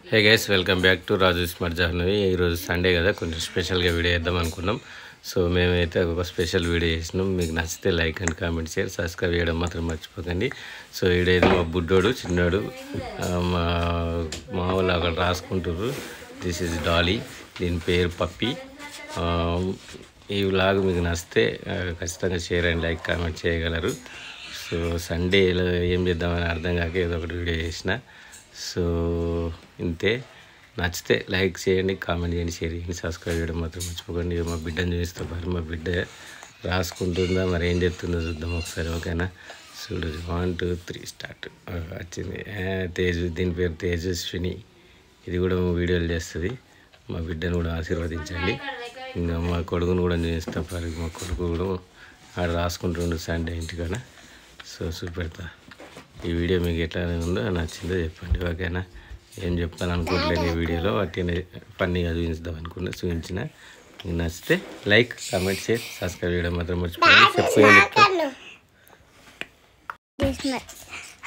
Hey guys, welcome back to Raju smart Jahnavi. ఈరోజు Sunday కదా, కొంచెం స్పెషల్గా వీడియో చేద్దాం అనుకున్నాం. సో మేమైతే ఒక స్పెషల్ వీడియో చేసినాం. మీకు నచ్చితే like and comment share subscribe చేయడం మాత్రం మర్చిపోకండి. సో ఈడైతే మా బుడ్డోడు చిన్నాడు మా వాళ్ళు అక్కడ రాసుకుంటారు. దిస్ ఈజ్ డాలీ, దీని పేరు పప్పి. ఈ వ్లాగ్ మీకు నచ్చితే ఖచ్చితంగా షేర్ అండ్ లైక్ కామెంట్ చేయగలరు. సో సండేలో ఏం చేద్దామని అర్థం కాక ఏదో ఒకటి వీడియో చేసిన. సో ఇంతే. నచ్చితే లైక్ చేయండి, కామెంట్ చేయండి, షేర్ చేయండి, సబ్స్క్రైబ్ చేయడం మాత్రం మర్చిపోకండి. మా బిడ్డను చూపిస్తే మరి మా బిడ్డ రాసుకుంటుందా, మరి ఏం చెప్తుందో చూద్దాం ఒకసారి. ఓకేనా? చూడు, 1 2 3 స్టార్ట్. వచ్చింది తేజు, దీని పేరు తేజస్విని. ఇది కూడా వీడియోలు చేస్తుంది. మా బిడ్డను కూడా ఆశీర్వదించండి. ఇంకా మా కొడుకును కూడా చూపిస్తాం. మా కొడుకు కూడా ఆడ రాసుకుంటుండు సండే ఇంటికాడ. సో చూపెడతా. ఈ వీడియో మీకు ఎట్లా ఉందో నచ్చిందో చెప్పండి. ఓకేనా? ఏం చెప్తాను అనుకోవట్లేదు ఈ వీడియోలో, వాటిని ఫన్నీగా చూపించుదాం అనుకున్నా, చూపించిన. మీకు నచ్చితే లైక్ కామెంట్ షేర్ సబ్స్క్రైబ్ చేయడం మాత్రం మర్చిపోండి. చెప్పండి.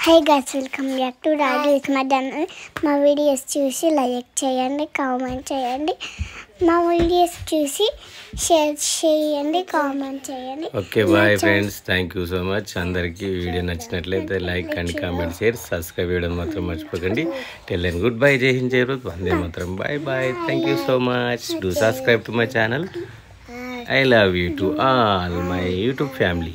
Hi guys, welcome back to Raju smart Jahnavi. మా వీడియోస్ చూసి లైక్ చేయండి, కామెంట్ చేయండి. మా వీడియోస్ చూసి షేర్ చేయండి, కామెంట్ చేయండి. Okay, bye friends. Thank you so much. అందరికీ వీడియో నచ్చినట్లయితే like and comment share subscribe చేయడం మాత్రం మర్చిపోకండి. Tell and good bye. జై హింద్, జై భారత్, వందే మాత్రం. Bye bye. Thank you so much. Do subscribe to my channel. I love you to all my YouTube family.